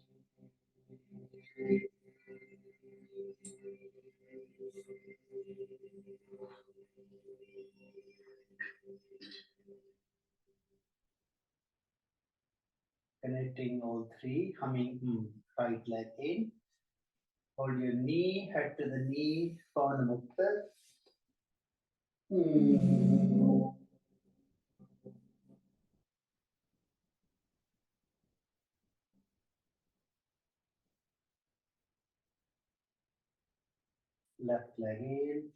Connecting all three, humming right leg in. Hold your knee, head to the knee, Prana Mukta. Left leg in.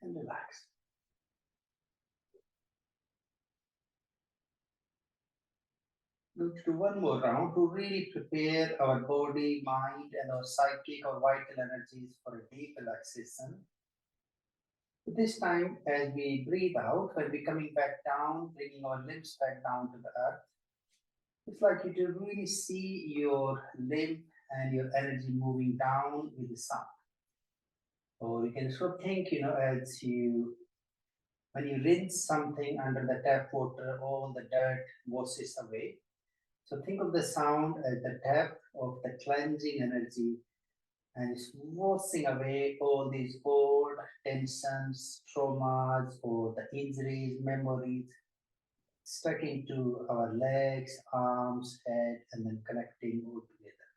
And relax. Let's do one more round to really prepare our body, mind, and our psychic or vital energies for a deep relaxation. This time, as we breathe out, we'll be coming back down, bringing our limbs back down to the earth. It's like you to really see your limb and your energy moving down with the sound. Or you can sort of think, as when you rinse something under the tap water, all the dirt washes away. So think of the sound as the depth of the cleansing energy, and it's washing away all these old tensions, traumas, or the injuries, memories stuck into our legs, arms, head, and then connecting all together.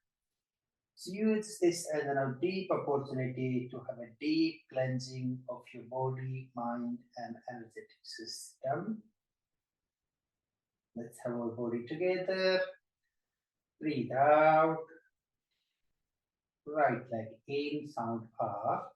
So use this as a deep opportunity to have a deep cleansing of your body, mind, and energetic system. Let's have our body together. Breathe out. Right leg in, sound up.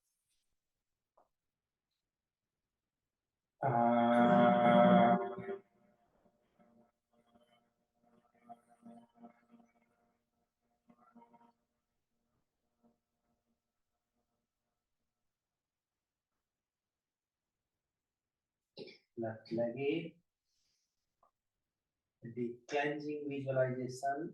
Left leg in. The cleansing visualization.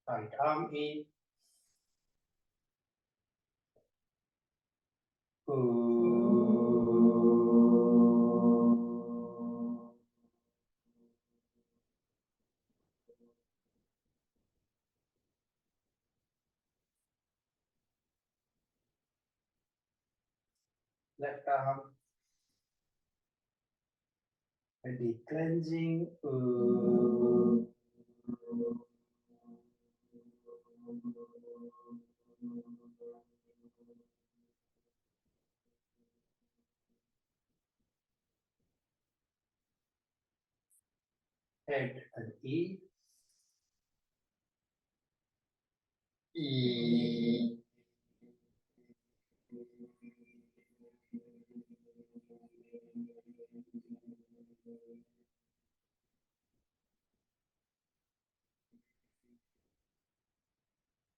Right arm in. Left arm. And the cleansing. Head and E. E.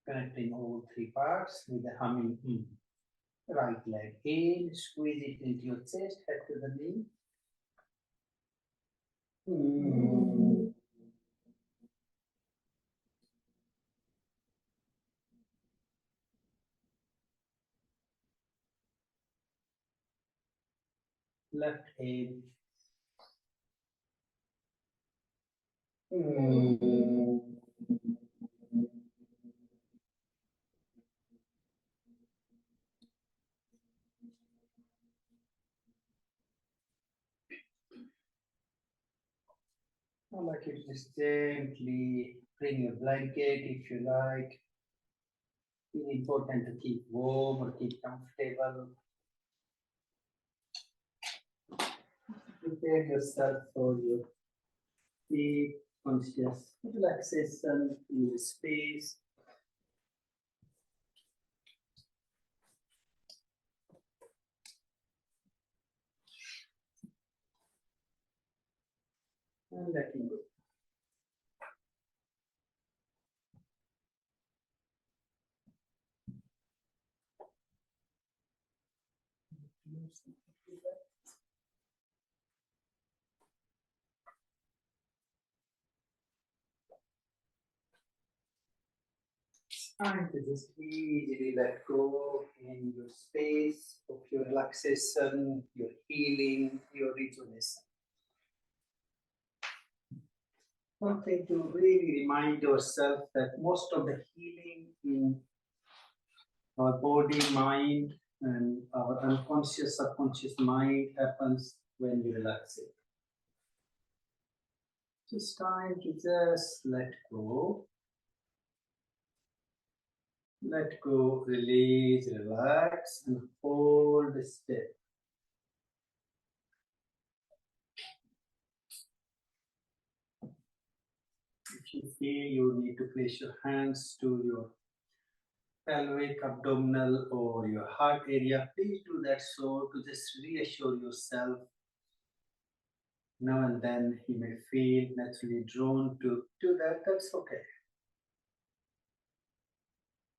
Connecting all three parts with the humming Right leg in, squeeze it into your chest, head to the knee. Left in. I like you to just gently bring your blanket if you like. It's important to keep warm or keep comfortable. Prepare yourself for your deep conscious relaxation in your space. and letting go. And to just easily let go in your space of your relaxation, your healing, your rejuvenation. One thing to really remind yourself that most of the healing in our body, mind, and our unconscious, subconscious mind happens when we relax it. It's time to just let go. Let go, release, relax, and hold still. If you feel you need to place your hands to your pelvic, abdominal, or your heart area, please do that so to just reassure yourself. Now and then you may feel naturally drawn to do that, that's okay.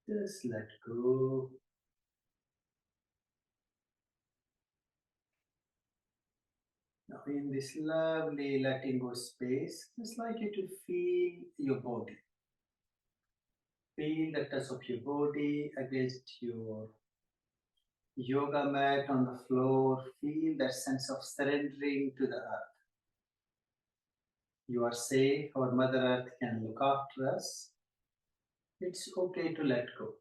Just let go. Now in this lovely letting go space, just like you to feel your body. Feel the touch of your body against your yoga mat on the floor. Feel that sense of surrendering to the earth. You are safe, our Mother Earth can look after us. It's okay to let go.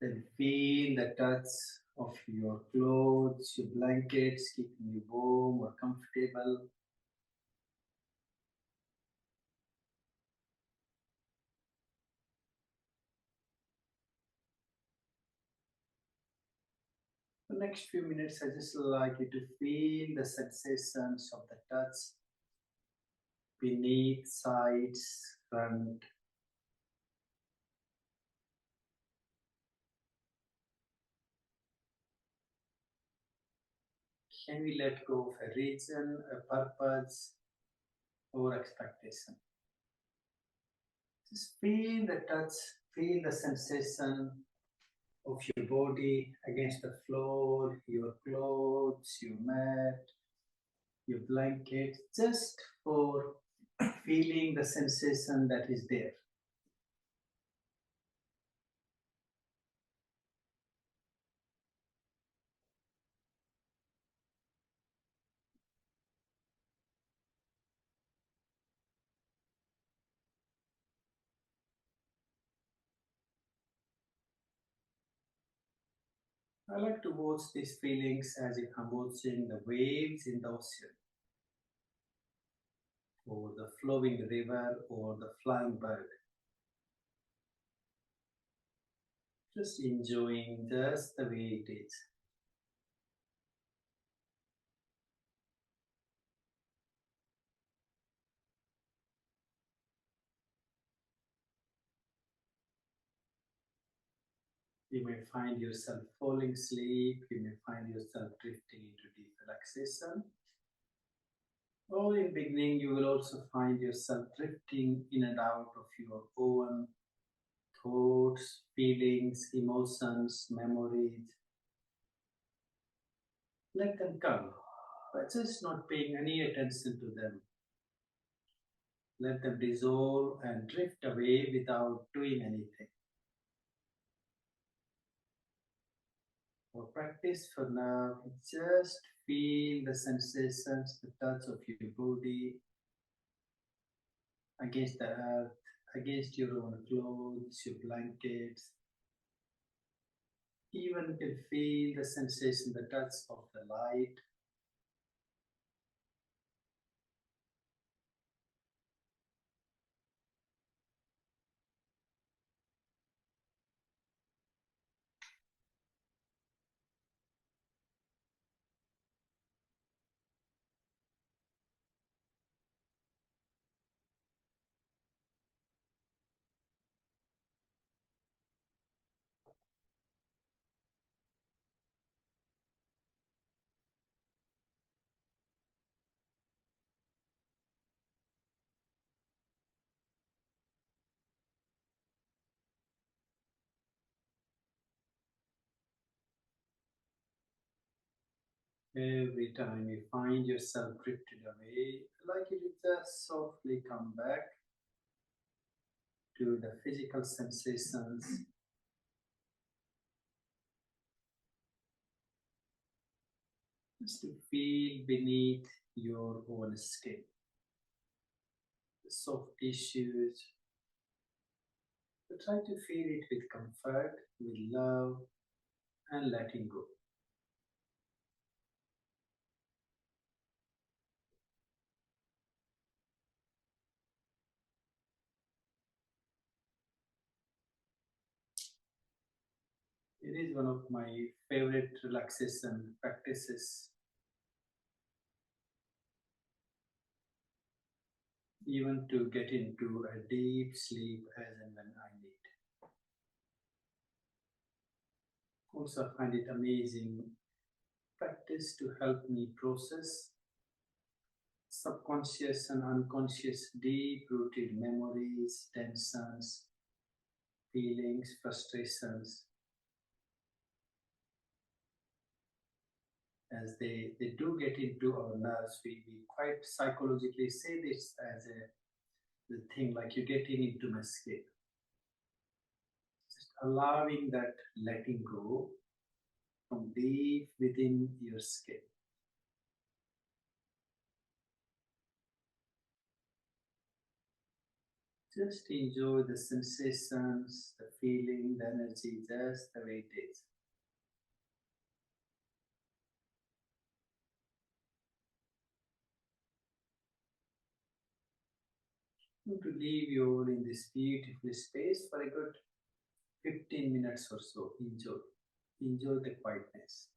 Then feel the touch of your clothes, your blankets, keeping you warm or comfortable. The next few minutes, I just like you to feel the sensations of the touch beneath, sides, front. Can we let go of a reason, a purpose, or expectation? Just feel the touch, feel the sensation of your body against the floor, your clothes, your mat, your blanket, just for feeling the sensation that is there. I like to watch these feelings as if I'm watching the waves in the ocean, or the flowing river, or the flying bird. Just enjoying just the way it is. You may find yourself falling asleep, you may find yourself drifting into deep relaxation. Or in beginning, you will also find yourself drifting in and out of your own thoughts, feelings, emotions, memories. Let them come, but just not paying any attention to them. Let them dissolve and drift away without doing anything. For practice for now, just feel the sensations, the touch of your body against the earth, against your own clothes, your blankets. Even you can feel the sensation, the touch of the light. Every time you find yourself drifted away, like you just softly come back to the physical sensations, just to feel beneath your own skin, the soft tissues. So try to feel it with comfort, with love, and letting go. It is one of my favorite relaxation practices, even to get into a deep sleep as and when I need. Also, I find it amazing practice to help me process subconscious and unconscious deep rooted memories, tensions, feelings, frustrations, as they do get into our nerves. We quite psychologically say this as a the thing like you getting into my skin. Just allowing that letting go from deep within your skin. Just enjoy the sensations, the feeling, the energy, just the way it is. To leave you all in this beautiful space for a good 15 minutes or so. Enjoy. Enjoy the quietness.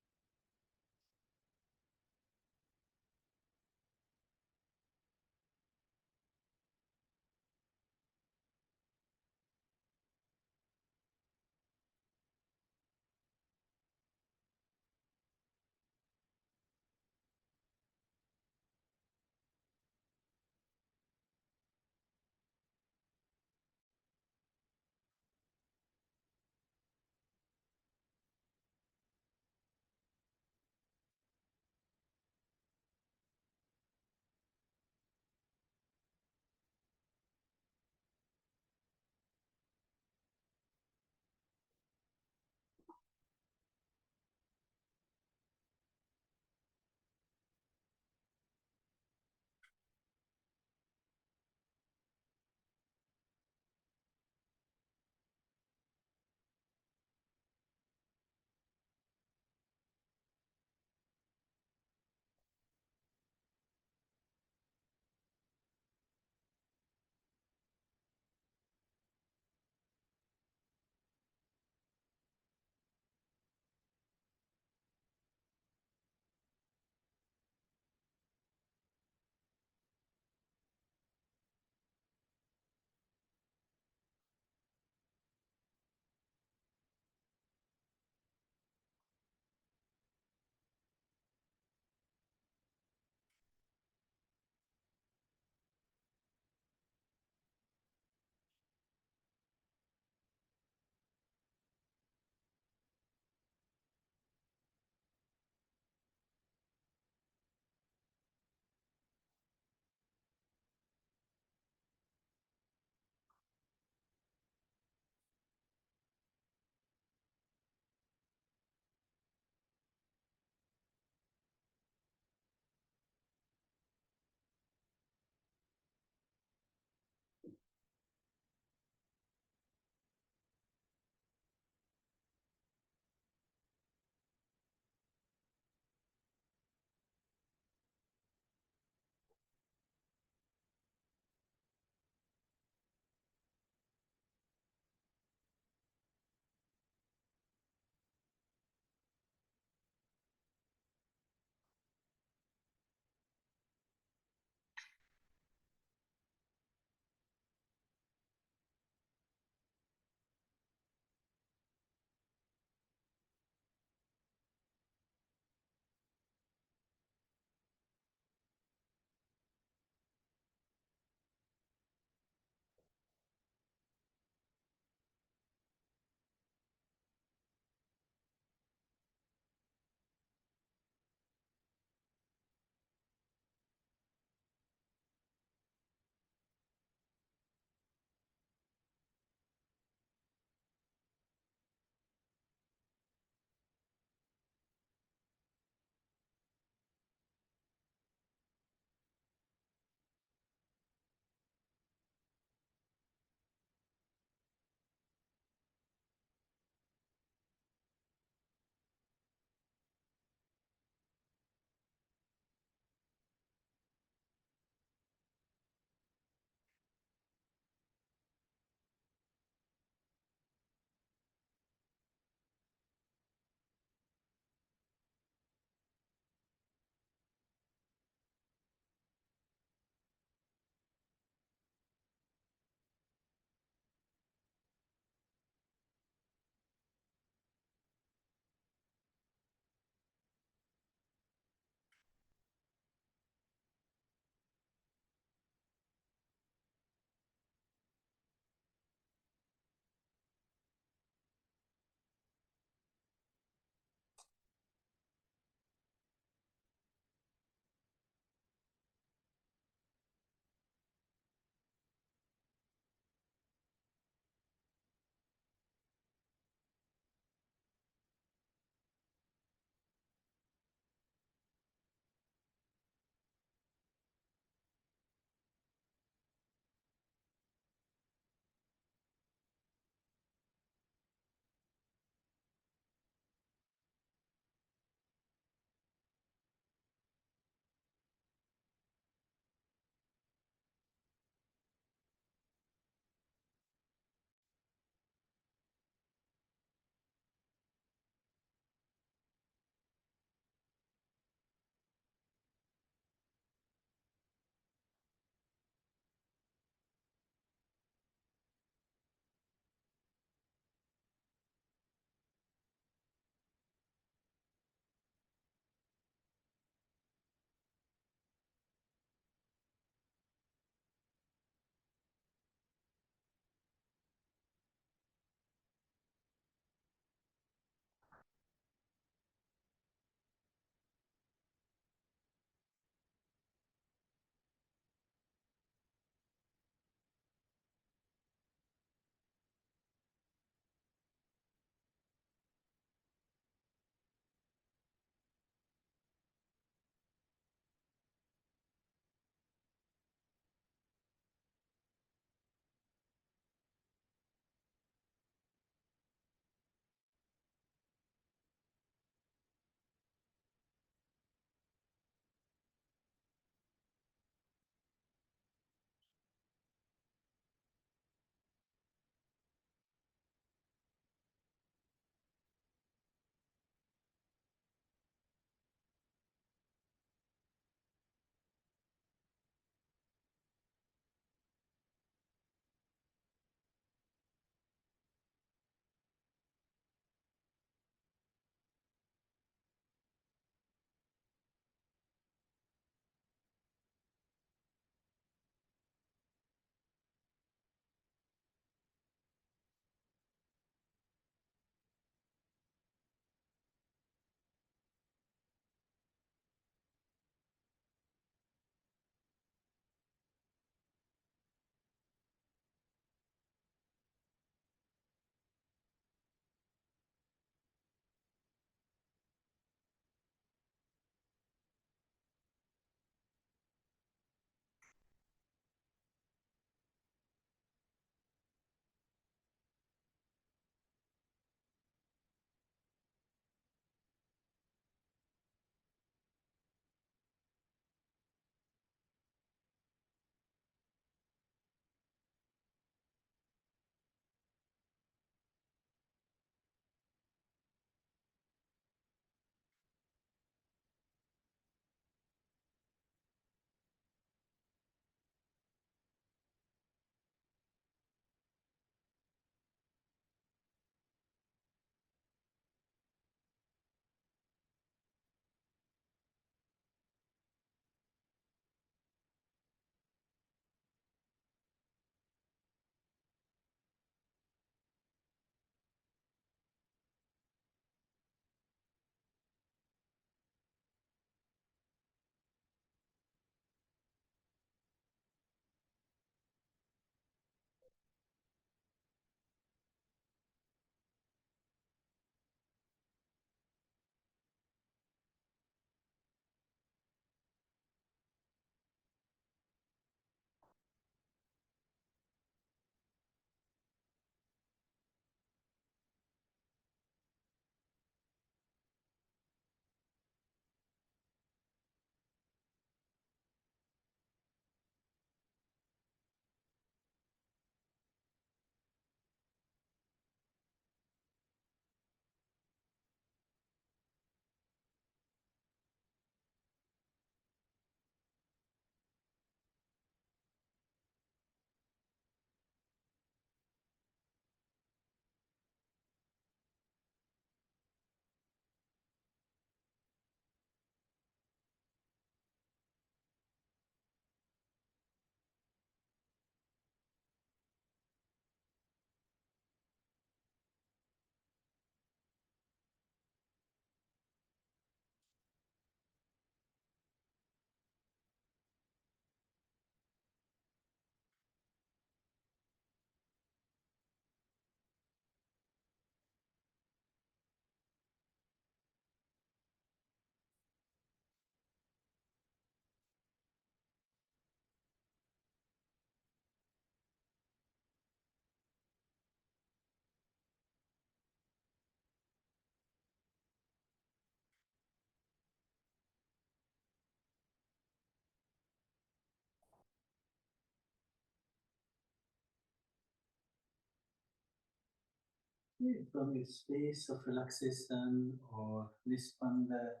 from your space of relaxation or nispanda,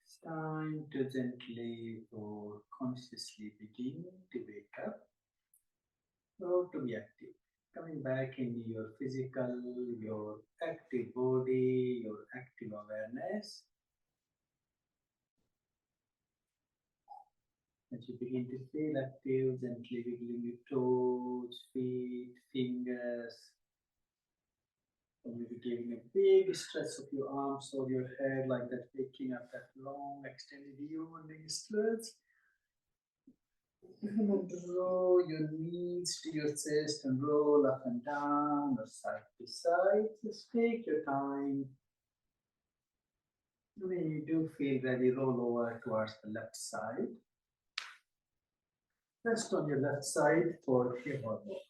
it's time to gently or consciously begin to wake up or to be active. Coming back into your physical, your active body, your active awareness. As you begin to feel active, gently wiggling your toes, feet, fingers, or maybe giving a big stretch of your arms or your head like that, waking up that long extended yawning stretch. You're going to draw your knees to your chest and roll up and down or side to side. Just take your time. When you do feel ready, roll over towards the left side. Rest on your left side for a few more moments.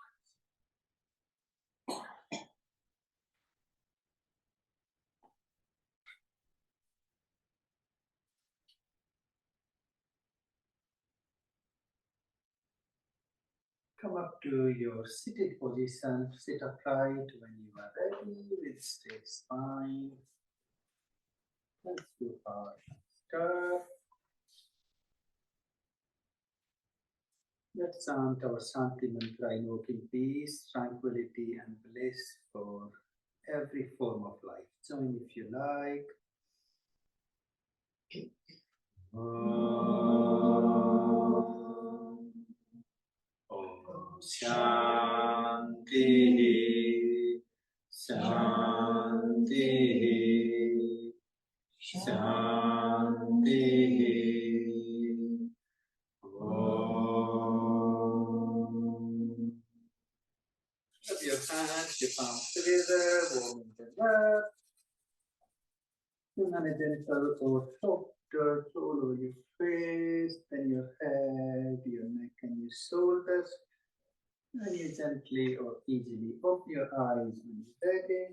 Come up to your seated position. Sit upright when you are ready with straight spine. Let's do our start. Let's chant our Shanti mantra, invoking peace, tranquility, and bliss for every form of life. Join if you like. Om Shanti Shanti Shanti Om. Rub your hands, your palms together, warming them up. And then a gentle or soft dirt all over your face, then your head, your neck, and your shoulders. And you gently or easily open your eyes when you're ready.